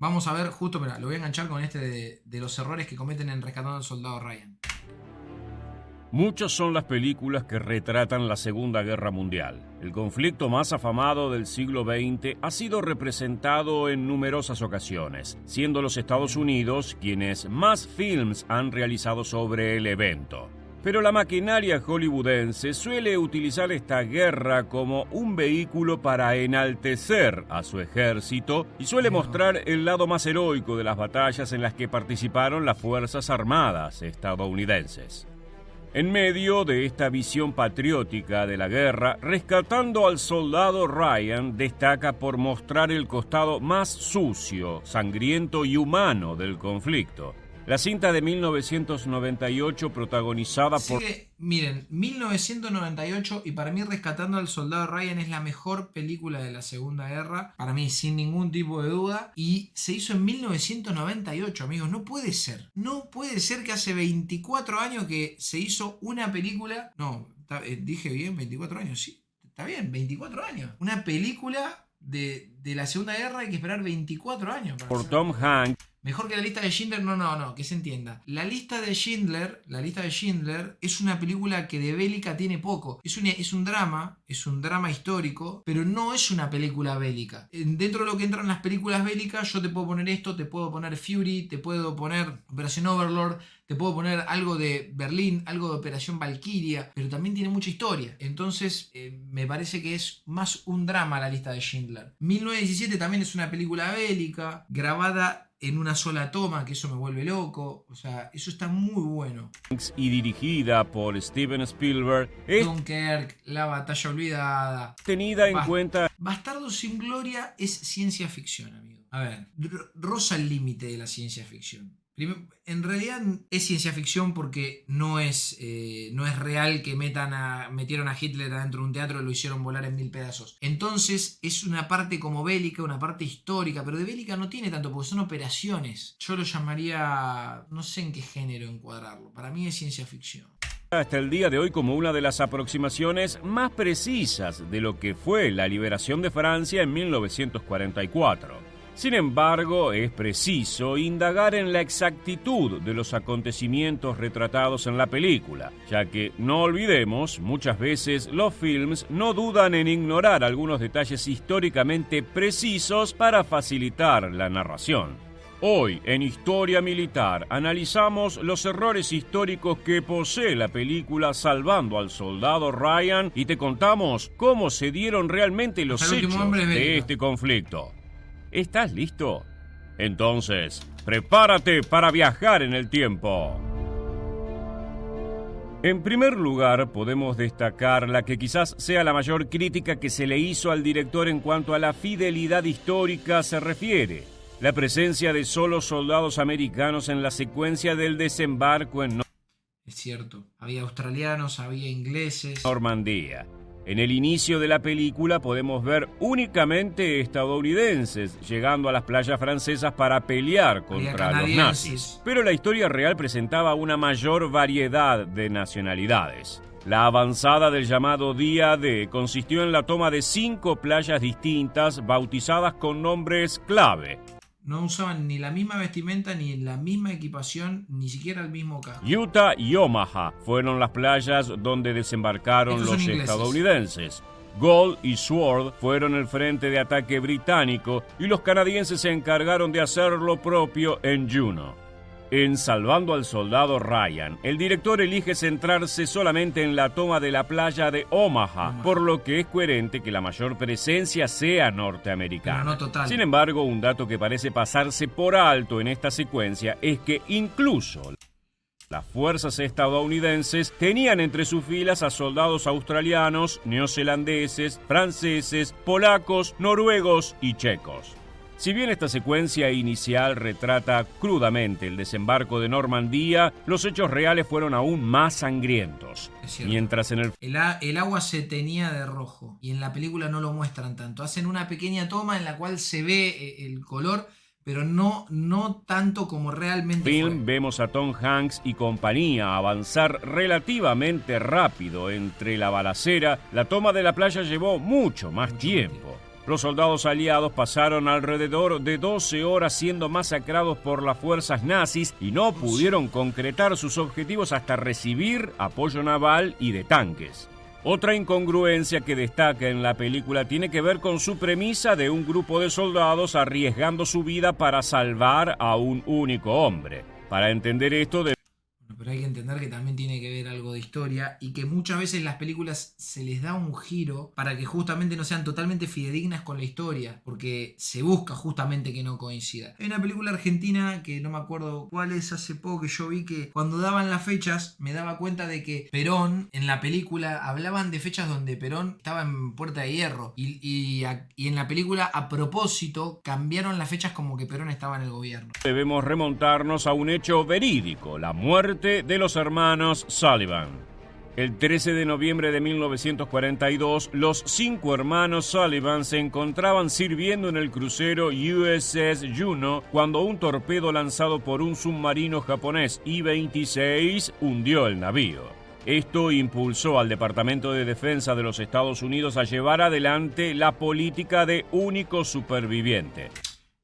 Vamos a ver, justo, mira, lo voy a enganchar con este de los errores que cometen en Rescatando al Soldado Ryan. Muchas son las películas que retratan la Segunda Guerra Mundial. El conflicto más afamado del siglo XX ha sido representado en numerosas ocasiones, siendo los Estados Unidos quienes más films han realizado sobre el evento. Pero la maquinaria hollywoodense suele utilizar esta guerra como un vehículo para enaltecer a su ejército y suele mostrar el lado más heroico de las batallas en las que participaron las Fuerzas Armadas estadounidenses. En medio de esta visión patriótica de la guerra, Rescatando al Soldado Ryan destaca por mostrar el costado más sucio, sangriento y humano del conflicto. La cinta de 1998 protagonizada por... Miren, 1998 y para mí Rescatando al Soldado Ryan es la mejor película de la Segunda Guerra, para mí sin ningún tipo de duda, y se hizo en 1998, amigos, no puede ser que hace 24 años que se hizo una película, no, dije bien, 24 años, sí, está bien, 24 años, una película de la Segunda Guerra hay que esperar 24 años para por hacer. Tom Hanks. Mejor que la lista de Schindler, no, que se entienda. La lista de Schindler es una película que de bélica tiene poco. Es un drama histórico, pero no es una película bélica. Dentro de lo que entran las películas bélicas, yo te puedo poner esto, te puedo poner Fury, te puedo poner Operación Overlord, te puedo poner algo de Berlín, algo de Operación Valkyria, pero también tiene mucha historia. Entonces, me parece que es más un drama la lista de Schindler. 1917 también es una película bélica, grabada en una sola toma, que eso me vuelve loco. O sea, eso está muy bueno. Y dirigida por Steven Spielberg, es Dunkirk, La Batalla Olvidada. tenida en cuenta... Bastardos sin Gloria es ciencia ficción, amigo. A ver, roza el límite de la ciencia ficción. En realidad es ciencia ficción porque no es real que metieron a Hitler adentro de un teatro y lo hicieron volar en 1000 pedazos. Entonces es una parte como bélica, una parte histórica, pero de bélica no tiene tanto porque son operaciones. Yo lo llamaría, no sé en qué género encuadrarlo. Para mí es ciencia ficción. Hasta el día de hoy como una de las aproximaciones más precisas de lo que fue la liberación de Francia en 1944. Sin embargo, es preciso indagar en la exactitud de los acontecimientos retratados en la película, ya que, no olvidemos, muchas veces los films no dudan en ignorar algunos detalles históricamente precisos para facilitar la narración. Hoy, en Historia Militar, analizamos los errores históricos que posee la película Salvando al Soldado Ryan y te contamos cómo se dieron realmente los hechos de este conflicto. ¿Estás listo? Entonces, prepárate para viajar en el tiempo. En primer lugar, podemos destacar la que quizás sea la mayor crítica que se le hizo al director en cuanto a la fidelidad histórica se refiere: la presencia de solo soldados americanos en la secuencia del desembarco en Es cierto, había australianos, había ingleses. Normandía. En el inicio de la película podemos ver únicamente estadounidenses llegando a las playas francesas para pelear contra los nazis. Pero la historia real presentaba una mayor variedad de nacionalidades. La avanzada del llamado Día D consistió en la toma de 5 playas distintas bautizadas con nombres clave. No usaban ni la misma vestimenta, ni la misma equipación, ni siquiera el mismo casco. Utah y Omaha fueron las playas donde desembarcaron los estadounidenses. Gold y Sword fueron el frente de ataque británico y los canadienses se encargaron de hacer lo propio en Juno. En Salvando al Soldado Ryan, el director elige centrarse solamente en la toma de la playa de Omaha, por lo que es coherente que la mayor presencia sea norteamericana. Pero no total. Sin embargo, un dato que parece pasarse por alto en esta secuencia es que incluso las fuerzas estadounidenses tenían entre sus filas a soldados australianos, neozelandeses, franceses, polacos, noruegos y checos. Si bien esta secuencia inicial retrata crudamente el desembarco de Normandía, los hechos reales fueron aún más sangrientos. Mientras en el agua se teñía de rojo y en la película no lo muestran tanto. Hacen una pequeña toma en la cual se ve el color, pero no tanto como realmente film fue. Vemos a Tom Hanks y compañía avanzar relativamente rápido entre la balacera. La toma de la playa llevó mucho más tiempo. Los soldados aliados pasaron alrededor de 12 horas siendo masacrados por las fuerzas nazis y no pudieron concretar sus objetivos hasta recibir apoyo naval y de tanques. Otra incongruencia que destaca en la película tiene que ver con su premisa de un grupo de soldados arriesgando su vida para salvar a un único hombre. Para entender esto, pero hay que entender que también tiene que ver algo de historia y que muchas veces las películas se les da un giro para que justamente no sean totalmente fidedignas con la historia, porque se busca justamente que no coincida. Hay una película argentina que no me acuerdo cuál es, hace poco que yo vi, que cuando daban las fechas me daba cuenta de que Perón en la película hablaban de fechas donde Perón estaba en Puerta de Hierro y en la película a propósito cambiaron las fechas como que Perón estaba en el gobierno. Debemos remontarnos a un hecho verídico, la muerte de los hermanos Sullivan. El 13 de noviembre de 1942, los 5 hermanos Sullivan se encontraban sirviendo en el crucero USS Juno cuando un torpedo lanzado por un submarino japonés I-26 hundió el navío. Esto impulsó al Departamento de Defensa de los Estados Unidos a llevar adelante la política de único superviviente.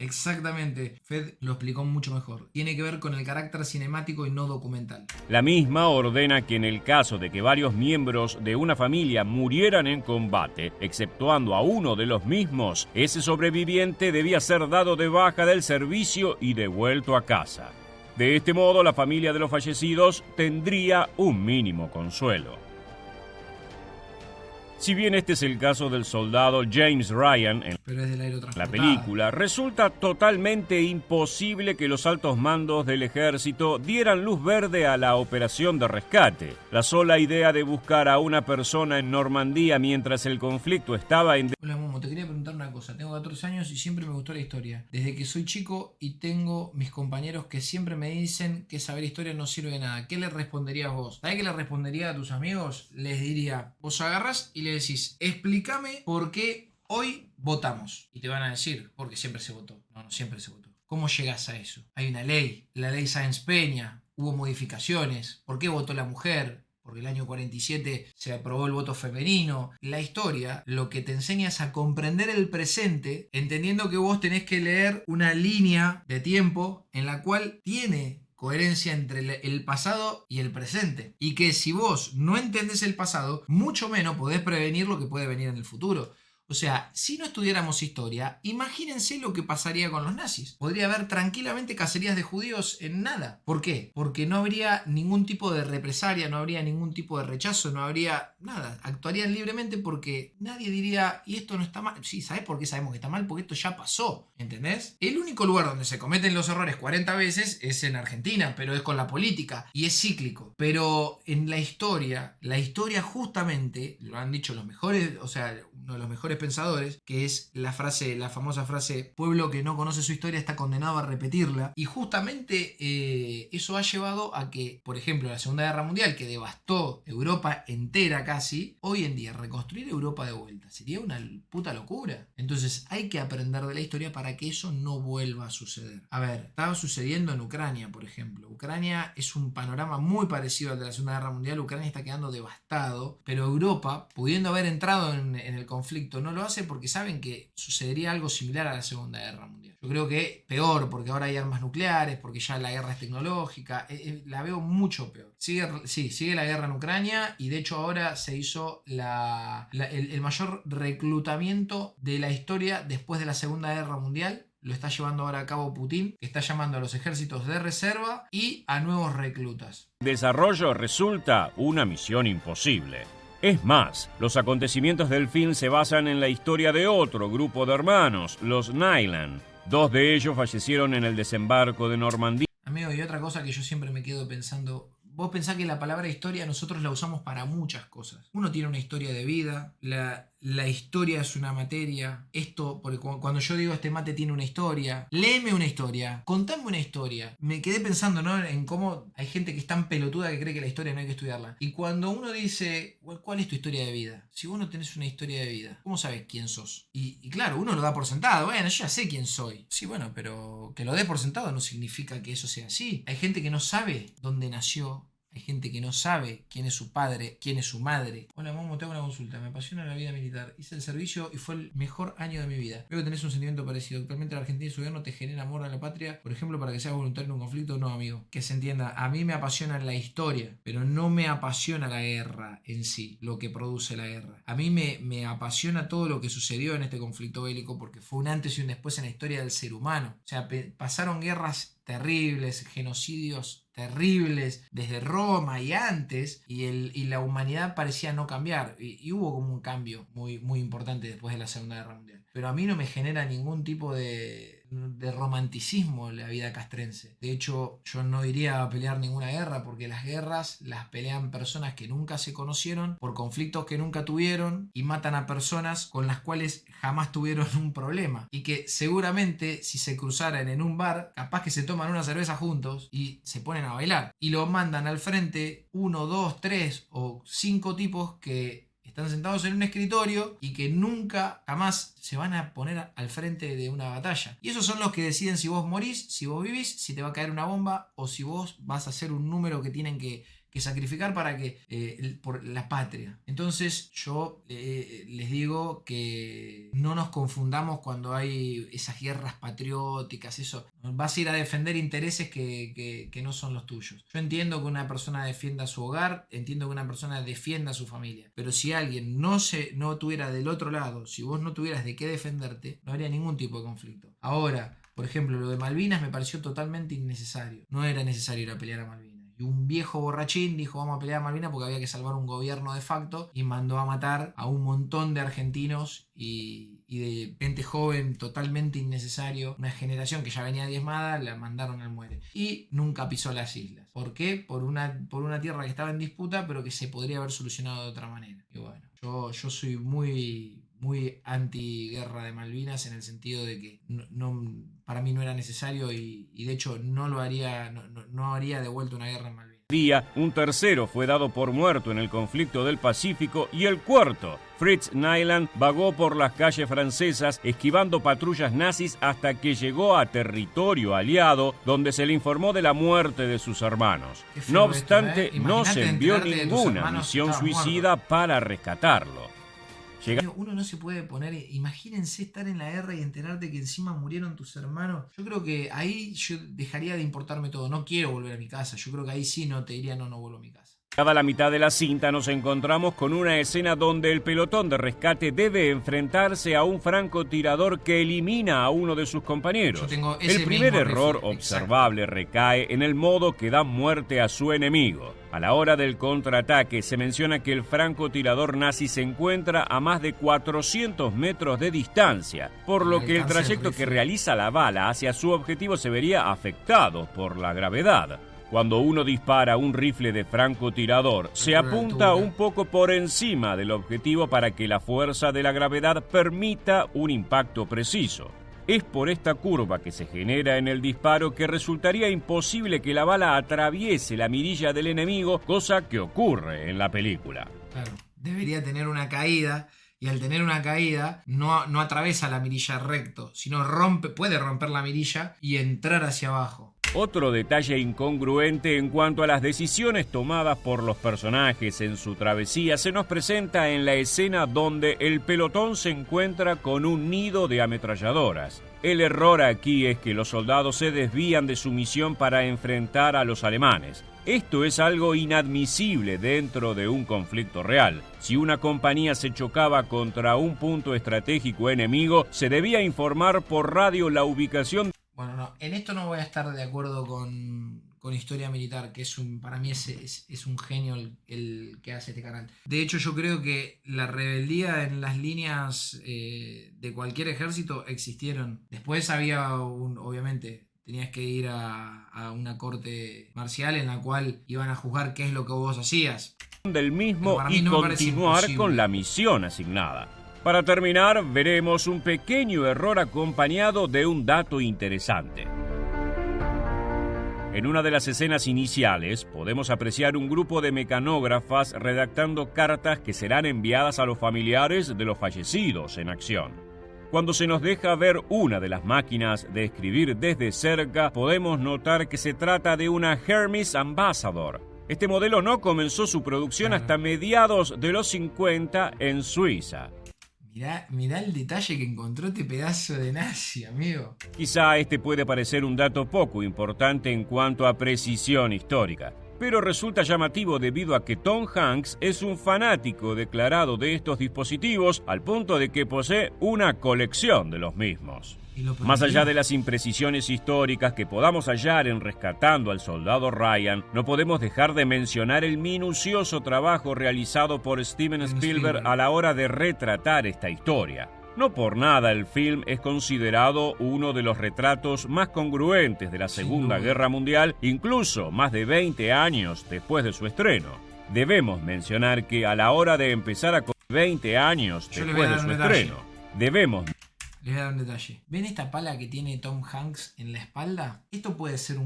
Exactamente, Fed lo explicó mucho mejor. Tiene que ver con el carácter cinemático y no documental. La misma ordena que en el caso de que varios miembros de una familia murieran en combate, exceptuando a uno de los mismos, ese sobreviviente debía ser dado de baja del servicio y devuelto a casa. De este modo, la familia de los fallecidos tendría un mínimo consuelo. Si bien este es el caso del soldado James Ryan en la película, resulta totalmente imposible que los altos mandos del ejército dieran luz verde a la operación de rescate. La sola idea de buscar a una persona en Normandía mientras el conflicto estaba en... Hola Momo, te quería preguntar una cosa. Tengo 14 años y siempre me gustó la historia. Desde que soy chico y tengo mis compañeros que siempre me dicen que saber historia no sirve de nada. ¿Qué le responderías vos? ¿Sabés qué le respondería a tus amigos? Les diría, vos agarrás y le decís, explícame por qué hoy votamos. Y te van a decir, porque siempre se votó. No, no siempre se votó. ¿Cómo llegás a eso? Hay una ley, la ley Sáenz Peña, hubo modificaciones. ¿Por qué votó la mujer? Porque el año 47 se aprobó el voto femenino. La historia lo que te enseña es a comprender el presente, entendiendo que vos tenés que leer una línea de tiempo en la cual tiene coherencia entre el pasado y el presente. Y que si vos no entendés el pasado, mucho menos podés prevenir lo que puede venir en el futuro. O sea, si no estudiáramos historia, imagínense lo que pasaría con los nazis. Podría haber tranquilamente cacerías de judíos en nada. ¿Por qué? Porque no habría ningún tipo de represalia, no habría ningún tipo de rechazo, no habría nada. Actuarían libremente porque nadie diría, y esto no está mal. Sí, ¿sabés por qué sabemos que está mal? Porque esto ya pasó, ¿entendés? El único lugar donde se cometen los errores 40 veces es en Argentina, pero es con la política y es cíclico. Pero en la historia justamente, lo han dicho los mejores, o sea, uno de los mejores pensadores, que es la famosa frase, pueblo que no conoce su historia está condenado a repetirla, y justamente eso ha llevado a que, por ejemplo, la Segunda Guerra Mundial, que devastó Europa entera casi, hoy en día reconstruir Europa de vuelta sería una puta locura. Entonces hay que aprender de la historia para que eso no vuelva a suceder. A ver, estaba sucediendo en Ucrania, por ejemplo. Ucrania es un panorama muy parecido al de la Segunda Guerra Mundial. Ucrania está quedando devastado, pero Europa, pudiendo haber entrado en el conflicto, no lo hace porque saben que sucedería algo similar a la Segunda Guerra Mundial. Yo creo que peor, porque ahora hay armas nucleares, porque ya la guerra es tecnológica, la veo mucho peor. Sigue la guerra en Ucrania y de hecho ahora se hizo el mayor reclutamiento de la historia después de la Segunda Guerra Mundial. Lo está llevando ahora a cabo Putin, que está llamando a los ejércitos de reserva y a nuevos reclutas. El desarrollo resulta una misión imposible. Es más, los acontecimientos del film se basan en la historia de otro grupo de hermanos, los Nyland. 2 de ellos fallecieron en el desembarco de Normandía. Amigo, y otra cosa que yo siempre me quedo pensando, vos pensás que la palabra historia nosotros la usamos para muchas cosas. Uno tiene una historia de vida, la historia es una materia. Esto, porque cuando yo digo este mate tiene una historia, léeme una historia, contame una historia. Me quedé pensando, ¿no?, en cómo hay gente que es tan pelotuda que cree que la historia no hay que estudiarla. Y cuando uno dice, ¿cuál es tu historia de vida? Si vos no tenés una historia de vida, ¿cómo sabes quién sos? Y claro, uno lo da por sentado. Bueno, yo ya sé quién soy. Sí, bueno, pero que lo dé por sentado no significa que eso sea así. Hay gente que no sabe dónde nació, Hay gente que no sabe quién es su padre, quién es su madre. Hola, Momo, te hago una consulta. Me apasiona la vida militar. Hice el servicio y fue el mejor año de mi vida. Veo que tenés un sentimiento parecido. Actualmente la Argentina y su gobierno te genera amor a la patria. Por ejemplo, para que seas voluntario en un conflicto. No, amigo. Que se entienda. A mí me apasiona la historia, pero no me apasiona la guerra en sí, lo que produce la guerra. A mí me apasiona todo lo que sucedió en este conflicto bélico porque fue un antes y un después en la historia del ser humano. O sea, pasaron guerras terribles, genocidios terribles desde Roma y antes, y la humanidad parecía no cambiar, y hubo como un cambio muy, muy importante después de la Segunda Guerra Mundial. Pero a mí no me genera ningún tipo de romanticismo la vida castrense. De hecho, yo no iría a pelear ninguna guerra porque las guerras las pelean personas que nunca se conocieron por conflictos que nunca tuvieron y matan a personas con las cuales jamás tuvieron un problema y que seguramente si se cruzaran en un bar capaz que se toman una cerveza juntos y se ponen a bailar y lo mandan al frente 1, 2, 3 o 5 tipos que están sentados en un escritorio y que nunca jamás se van a poner al frente de una batalla. Y esos son los que deciden si vos morís, si vos vivís, si te va a caer una bomba o si vos vas a ser un número que tienen que sacrificar para que por la patria. Entonces yo les digo que no nos confundamos cuando hay esas guerras patrióticas, eso. Vas a ir a defender intereses que no son los tuyos. Yo entiendo que una persona defienda su hogar, entiendo que una persona defienda a su familia, pero si alguien no tuviera del otro lado, si vos no tuvieras de qué defenderte, no habría ningún tipo de conflicto. Ahora, por ejemplo, lo de Malvinas me pareció totalmente innecesario. No era necesario ir a pelear a Malvinas. Y un viejo borrachín dijo vamos a pelear a Malvinas porque había que salvar un gobierno de facto y mandó a matar a un montón de argentinos y de gente joven totalmente innecesario. Una generación que ya venía diezmada la mandaron al muere. Y nunca pisó las islas. ¿Por qué? Por una tierra que estaba en disputa pero que se podría haber solucionado de otra manera. Y bueno, yo soy muy anti-guerra de Malvinas en el sentido de que para mí no era necesario y de hecho no lo haría, no haría de vuelta una guerra en Malvinas. Un tercero fue dado por muerto en el conflicto del Pacífico y el cuarto, Fritz Nyland, vagó por las calles francesas esquivando patrullas nazis hasta que llegó a territorio aliado donde se le informó de la muerte de sus hermanos. No obstante, no se envió ninguna misión suicida para rescatarlo. Uno no se puede poner, imagínense estar en la guerra y enterarte que encima murieron tus hermanos. Yo creo que ahí yo dejaría de importarme todo. No quiero volver a mi casa. Yo creo que ahí sí no te diría no vuelvo a mi casa. Cada la mitad de la cinta nos encontramos con una escena donde el pelotón de rescate debe enfrentarse a un francotirador que elimina a uno de sus compañeros. El primer error observable recae en el modo que da muerte a su enemigo. A la hora del contraataque se menciona que el francotirador nazi se encuentra a más de 400 metros de distancia, por lo que el trayecto que realiza la bala hacia su objetivo se vería afectado por la gravedad. Cuando uno dispara un rifle de francotirador, se apunta un poco por encima del objetivo para que la fuerza de la gravedad permita un impacto preciso. Es por esta curva que se genera en el disparo que resultaría imposible que la bala atraviese la mirilla del enemigo, cosa que ocurre en la película. Claro, debería tener una caída. Y al tener una caída, no atraviesa la mirilla recto, sino puede romper la mirilla y entrar hacia abajo. Otro detalle incongruente en cuanto a las decisiones tomadas por los personajes en su travesía se nos presenta en la escena donde el pelotón se encuentra con un nido de ametralladoras. El error aquí es que los soldados se desvían de su misión para enfrentar a los alemanes. Esto es algo inadmisible dentro de un conflicto real. Si una compañía se chocaba contra un punto estratégico enemigo, se debía informar por radio la ubicación. Bueno, no, en esto no voy a estar de acuerdo con Historia Militar, que para mí es un genio el que hace este canal. De hecho, yo creo que la rebeldía en las líneas de cualquier ejército existieron. Después había obviamente, tenías que ir a una corte marcial en la cual iban a juzgar qué es lo que vos hacías. Del mismo y continuar con la misión asignada. Para terminar, veremos un pequeño error acompañado de un dato interesante. En una de las escenas iniciales podemos apreciar un grupo de mecanógrafas redactando cartas que serán enviadas a los familiares de los fallecidos en acción. Cuando se nos deja ver una de las máquinas de escribir desde cerca, podemos notar que se trata de una Hermes Ambassador. Este modelo no comenzó su producción hasta mediados de los 50 en Suiza. Mirá el detalle que encontró este pedazo de nazi, amigo. Quizá este puede parecer un dato poco importante en cuanto a precisión histórica, pero resulta llamativo debido a que Tom Hanks es un fanático declarado de estos dispositivos al punto de que posee una colección de los mismos. Más allá de las imprecisiones históricas que podamos hallar en Rescatando al Soldado Ryan, no podemos dejar de mencionar el minucioso trabajo realizado por Steven Spielberg a la hora de retratar esta historia. No por nada el film es considerado uno de los retratos más congruentes de la Segunda Guerra Mundial, incluso más de 20 años después de su estreno. Debemos mencionar que a la hora de empezar a 20 años después de su estreno, Les voy a dar un detalle. ¿Ven esta pala que tiene Tom Hanks en la espalda? Esto puede ser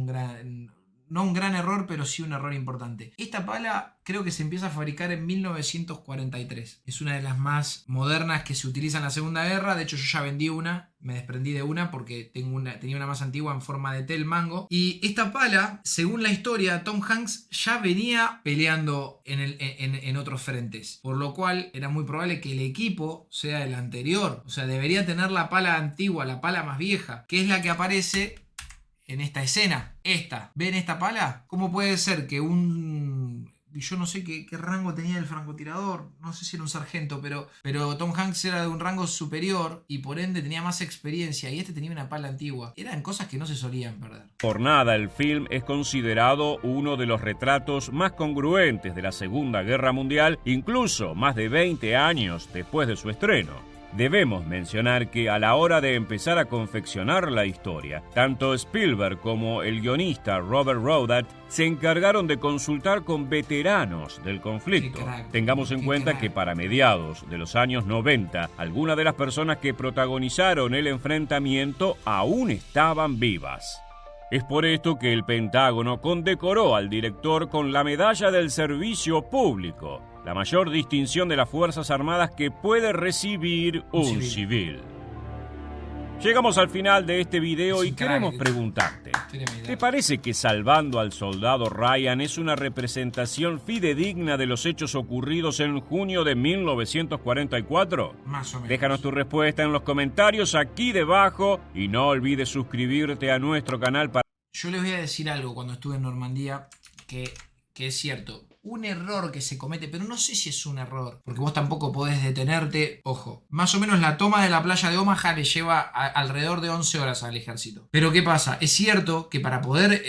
no un gran error, pero sí un error importante. Esta pala creo que se empieza a fabricar en 1943. Es una de las más modernas que se utiliza en la Segunda Guerra. De hecho, yo ya vendí una. Me desprendí de una porque tenía una más antigua en forma de tel mango. Y esta pala, según la historia, Tom Hanks ya venía peleando en otros frentes. Por lo cual era muy probable que el equipo sea el anterior. O sea, debería tener la pala antigua, la pala más vieja, que es la que aparece en esta escena. ¿Ven esta pala? ¿Cómo puede ser que yo no sé qué rango tenía el francotirador, no sé si era un sargento, pero Tom Hanks era de un rango superior y por ende tenía más experiencia y este tenía una pala antigua? Eran cosas que no se solían perder. Por nada el film es considerado uno de los retratos más congruentes de la Segunda Guerra Mundial, incluso más de 20 años después de su estreno. Debemos mencionar que a la hora de empezar a confeccionar la historia, tanto Spielberg como el guionista Robert Rodat se encargaron de consultar con veteranos del conflicto. Tengamos en cuenta que para mediados de los años 90, algunas de las personas que protagonizaron el enfrentamiento aún estaban vivas. Es por esto que el Pentágono condecoró al director con la Medalla del Servicio Público, la mayor distinción de las Fuerzas Armadas que puede recibir un civil. Llegamos al final de este video y queremos preguntarte, ¿te parece que Salvando al Soldado Ryan es una representación fidedigna de los hechos ocurridos en junio de 1944? Más o menos. Déjanos tu respuesta en los comentarios aquí debajo y no olvides suscribirte a nuestro canal para... Yo les voy a decir algo cuando estuve en Normandía que es cierto. Un error que se comete, pero no sé si es un error, porque vos tampoco podés detenerte. Ojo, más o menos la toma de la playa de Omaha le lleva alrededor de 11 horas al ejército. Pero ¿qué pasa? Es cierto que para poder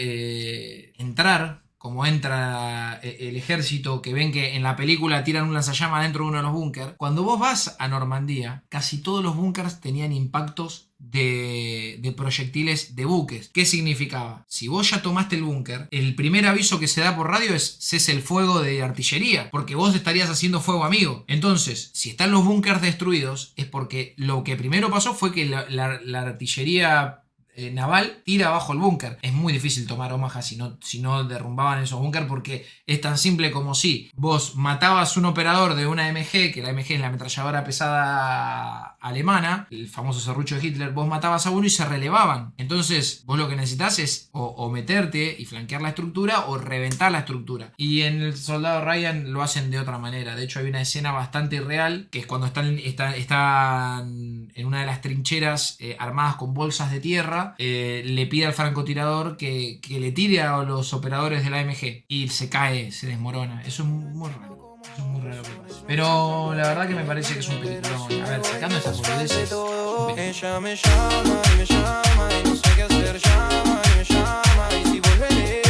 entrar, como entra el ejército, que ven que en la película tiran un lanzallamas dentro de uno de los búnkers, cuando vos vas a Normandía, casi todos los búnkers tenían impactos de proyectiles de buques. ¿Qué significaba? Si vos ya tomaste el búnker, el primer aviso que se da por radio es cese el fuego de artillería, porque vos estarías haciendo fuego amigo. Entonces, si están los búnkers destruidos, es porque lo que primero pasó fue que la artillería naval tira abajo el búnker. Es muy difícil tomar Omaha si no derrumbaban esos búnker, porque es tan simple como si vos matabas un operador de una AMG, que la AMG es la ametralladora pesada alemana, el famoso serrucho de Hitler. Vos matabas a uno y se relevaban. Entonces vos lo que necesitas es o meterte y flanquear la estructura o reventar la estructura. Y en El Soldado Ryan lo hacen de otra manera. De hecho hay una escena bastante irreal, que es cuando están en una de las trincheras armadas con bolsas de tierra. Le pide al francotirador que le tire a los operadores de la AMG y se cae, se desmorona. Eso es muy raro. Eso es muy raro que pase. Pero la verdad que me parece que es un peliculón. A ver, sacando estas boludeces. Ella me llama y no sé qué hacer, llama y me llama y si volveré,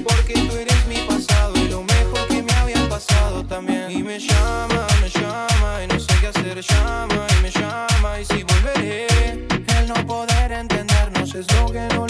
porque tú eres mi pasado y lo mejor que me había pasado también. Y me llama y no sé qué hacer, llama y me llama y si volveré. El no poder entendernos es lo que no